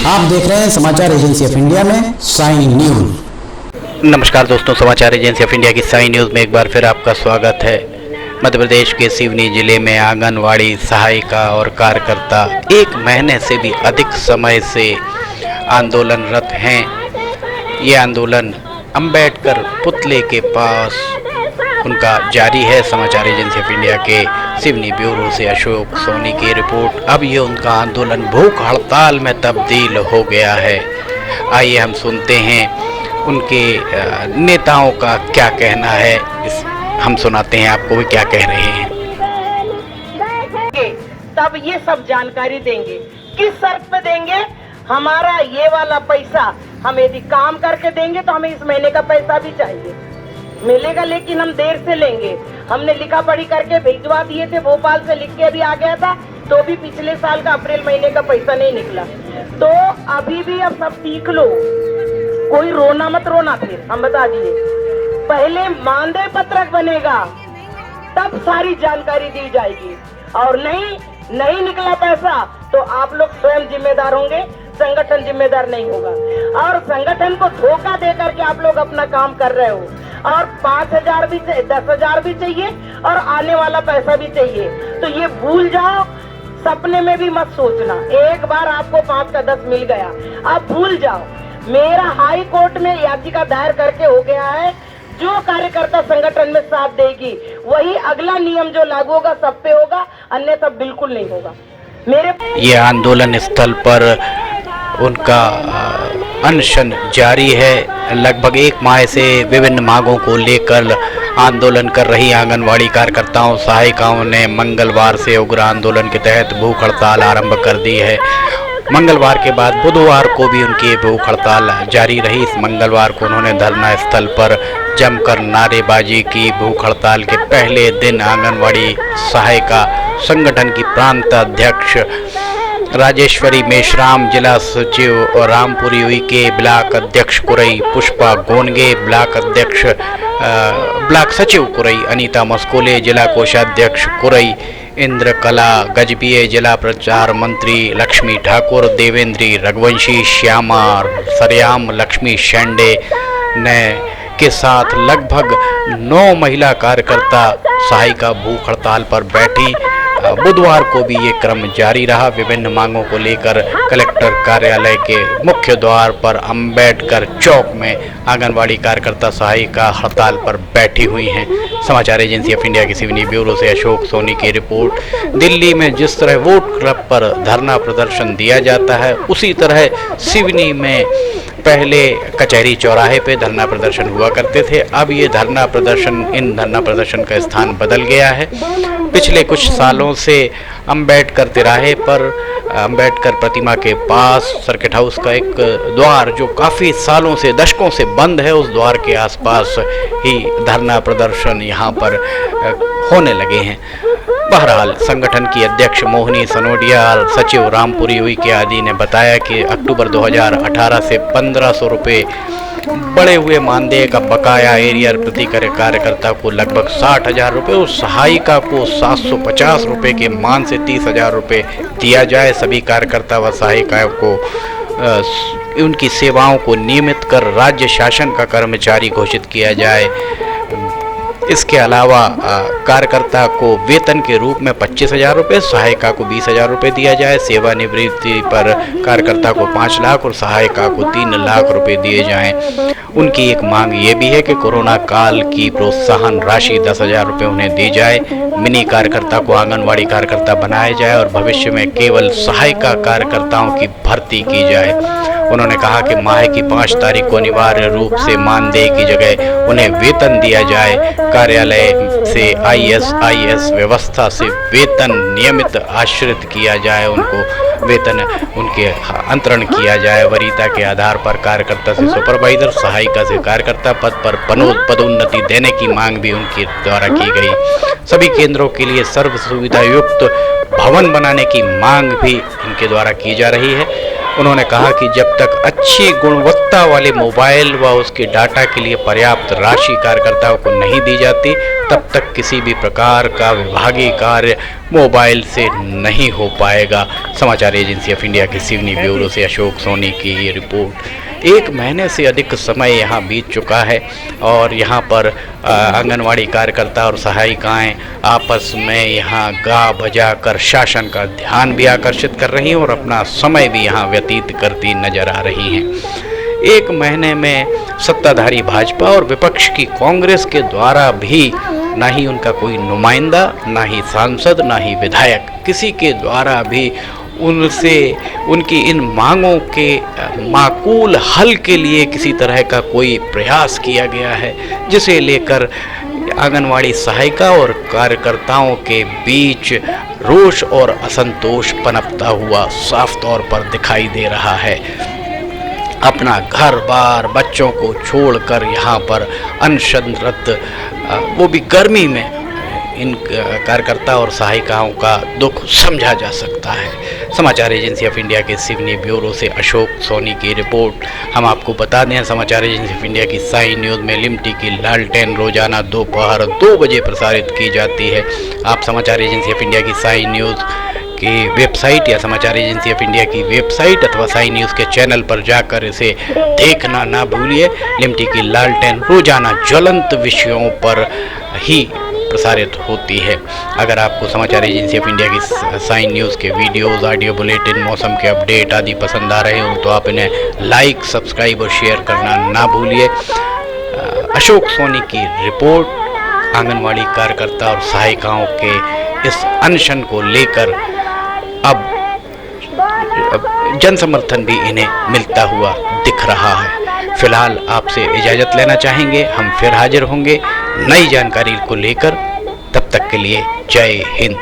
आप देख रहे हैं समाचार एजेंसी ऑफ इंडिया में साइन न्यूज। नमस्कार दोस्तों, समाचार एजेंसी ऑफ इंडिया की साइन न्यूज़ में एक बार फिर आपका स्वागत है। मध्य प्रदेश के सिवनी जिले में आंगनवाड़ी सहायिका और कार्यकर्ता 1 महीने से भी अधिक समय से आंदोलनरत हैं। ये आंदोलन अंबेडकर पुतले के पास उनका जारी है। समाचार एजेंसी ऑफ इंडिया के सिवनी ब्यूरो से अशोक सोनी की रिपोर्ट। अब ये उनका आंदोलन भूख हड़ताल में तब्दील हो गया है। आइए हम सुनते हैं उनके नेताओं का क्या कहना है। हम सुनाते हैं आपको भी क्या कह रहे हैं। तब ये सब जानकारी देंगे। किस शर्त पे देंगे? हमारा ये वाला पैसा हम यदि काम करके देंगे तो हमें इस महीने का पैसा भी चाहिए मिलेगा, लेकिन हम देर से लेंगे। हमने लिखा पढ़ी करके भिजवा दिए थे, भोपाल से लिख के भी आ गया था, तो भी पिछले साल का अप्रैल महीने का पैसा नहीं निकला। तो अभी भी अब सब सीख लो, कोई रोना मत रोना। फिर हम बता दिए, पहले मानदेय पत्रक बनेगा तब सारी जानकारी दी जाएगी, और नहीं निकला पैसा तो आप लोग स्वयं जिम्मेदार होंगे, संगठन जिम्मेदार नहीं होगा। और संगठन को धोखा देकर के आप लोग अपना काम कर रहे हो, और 5,000 भी चाहिए, 10,000 भी चाहिए, और आने वाला पैसा भी चाहिए। तो ये भूल जाओ, सपने में भी मत सोचना। एक बार आपको 5 का 10 मिल गया, आप भूल जाओ। मेरा हाई कोर्ट में याचिका दायर करके हो गया है, जो कार्यकर्ता संगठन में साथ देगी वही अगला नियम जो लागू होगा सब पे होगा, अन्यथा बिल्कुल नहीं होगा। ये आंदोलन स्थल पर उनका अनशन जारी है। लगभग 1 माह से विभिन्न मांगों को लेकर आंदोलन कर रही आंगनवाड़ी कार्यकर्ताओं सहायिकाओं ने मंगलवार से उग्र आंदोलन के तहत भूख हड़ताल आरंभ कर दी है। मंगलवार के बाद बुधवार को भी उनकी भूख हड़ताल जारी रही। इस मंगलवार को उन्होंने धरना स्थल पर जमकर नारेबाजी की। भूख हड़ताल के पहले दिन आंगनवाड़ी सहायिका संगठन की प्रांत अध्यक्ष राजेश्वरी मेश्राम, जिला सचिव और रामपुरी उइके, ब्लॉक अध्यक्ष कुरई पुष्पा गोनगे, ब्लॉक सचिव कुरई अनीता मस्कोले, जिला कोषाध्यक्ष कुरई इंद्रकला गजबीय, जिला प्रचार मंत्री लक्ष्मी ठाकुर, देवेंद्री रघुवंशी, श्यामा सरयाम, लक्ष्मी शेंडे ने के साथ लगभग 9 महिला कार्यकर्ता सहायिका भूख हड़ताल पर बैठी। बुधवार को भी ये क्रम जारी रहा। विभिन्न मांगों को लेकर कलेक्टर कार्यालय के मुख्य द्वार पर अंबेडकर चौक में आंगनवाड़ी कार्यकर्ता सहायिका हड़ताल पर बैठी हुई हैं। समाचार एजेंसी ऑफ इंडिया की सिवनी ब्यूरो से अशोक सोनी की रिपोर्ट। दिल्ली में जिस तरह वोट क्लब पर धरना प्रदर्शन दिया जाता है, उसी तरह सिवनी में पहले कचहरी चौराहे पे धरना प्रदर्शन हुआ करते थे। अब ये धरना प्रदर्शन का स्थान बदल गया है। पिछले कुछ सालों से अंबेडकर तिराहे पर अंबेडकर प्रतिमा के पास सर्किट हाउस का एक द्वार जो काफ़ी सालों से दशकों से बंद है, उस द्वार के आसपास ही धरना प्रदर्शन यहाँ पर होने लगे हैं। बहरहाल संगठन की अध्यक्ष मोहिनी सनोडिया और सचिव रामपुरी उइके आदि ने बताया कि अक्टूबर 2018 से 1,500 रुपये बढ़े हुए मानदेय का बकाया एरियर प्रति कार्यकर्ता को लगभग 60,000 रुपये और सहायिका को 750 रुपये के मान से 30,000 रुपये दिया जाए। सभी कार्यकर्ता व सहायिकाओं को उनकी सेवाओं को नियमित कर राज्य शासन का कर्मचारी घोषित किया जाए। इसके अलावा कार्यकर्ता को वेतन के रूप में 25,000 रुपये, सहायिका को 20,000 रुपये दिया जाए। सेवानिवृत्ति पर कार्यकर्ता को 5 लाख और सहायिका को 3 लाख रुपये दिए जाएं। उनकी एक मांग ये भी है कि कोरोना काल की प्रोत्साहन राशि 10,000 रुपये उन्हें दी जाए। मिनी कार्यकर्ता को आंगनवाड़ी कार्यकर्ता बनाया जाए और भविष्य में केवल सहायिका कार्यकर्ताओं की भर्ती की जाए। उन्होंने कहा कि माह की 5 तारीख को अनिवार्य रूप से मानदेय की जगह उन्हें वेतन दिया जाए। कार्यालय से ISIS व्यवस्था से वेतन नियमित आश्रित किया जाए, उनको वेतन उनके अंतरण किया जाए। वरीयता के आधार पर कार्यकर्ता से सुपरवाइजर, सहायिका से कार्यकर्ता पद पर पदोन्नति देने की मांग भी उनके द्वारा की गई। सभी केंद्रों के लिए सर्व सुविधा युक्त भवन बनाने की मांग भी उनके द्वारा की जा रही है। उन्होंने कहा कि जब तक अच्छी गुणवत्ता वाले मोबाइल व उसके डाटा के लिए पर्याप्त राशि कार्यकर्ताओं को नहीं दी जाती, तब तक किसी भी प्रकार का विभागीय कार्य मोबाइल से नहीं हो पाएगा। समाचार एजेंसी ऑफ इंडिया की सिवनी ब्यूरो से अशोक सोनी की ये रिपोर्ट। 1 महीने से अधिक समय यहाँ बीत चुका है और यहाँ पर आंगनवाड़ी कार्यकर्ता और सहायिकाएं आपस में यहाँ गा बजा कर शासन का ध्यान भी आकर्षित कर रही हैं और अपना समय भी यहाँ व्यतीत करती नजर आ रही हैं। 1 महीने में सत्ताधारी भाजपा और विपक्ष की कांग्रेस के द्वारा भी ना ही उनका कोई नुमाइंदा, ना ही सांसद, ना ही विधायक, किसी के द्वारा भी उनसे उनकी इन मांगों के माकूल हल के लिए किसी तरह का कोई प्रयास किया गया है, जिसे लेकर आंगनवाड़ी सहायिका और कार्यकर्ताओं के बीच रोष और असंतोष पनपता हुआ साफ तौर पर दिखाई दे रहा है। अपना घर बार बच्चों को छोड़कर यहाँ पर अनशनरत, वो भी गर्मी में, इन कार्यकर्ता और सहायिकाओं का दुख समझा जा सकता है। समाचार एजेंसी ऑफ इंडिया के सिवनी ब्यूरो से अशोक सोनी की रिपोर्ट। हम आपको बता दें, समाचार एजेंसी ऑफ इंडिया की साइन न्यूज़ में लिमटी की लालटेन रोजाना दोपहर 2 बजे प्रसारित की जाती है। आप समाचार एजेंसी ऑफ इंडिया की साइन न्यूज़ की वेबसाइट या समाचार एजेंसी ऑफ इंडिया की वेबसाइट अथवा साइन न्यूज़ के चैनल पर जाकर इसे देखना ना भूलिए। लिमटी की लालटेन रोजाना ज्वलंत विषयों पर ही प्रसारित होती है। अगर आपको समाचार एजेंसी ऑफ इंडिया की साइन न्यूज़ के वीडियोस, ऑडियो बुलेटिन, मौसम के अपडेट आदि पसंद आ रहे हो तो आप इन्हें लाइक, सब्सक्राइब और शेयर करना ना भूलिए। अशोक सोनी की रिपोर्ट आंगनवाड़ी कार्यकर्ता और सहायिकाओं के इस अनशन को लेकर अब जन समर्थन भी इन्हें मिलता हुआ दिख रहा है। फिलहाल आपसे इजाज़त लेना चाहेंगे, हम फिर हाजिर होंगे नई जानकारी को लेकर। तब तक के लिए जय हिंद।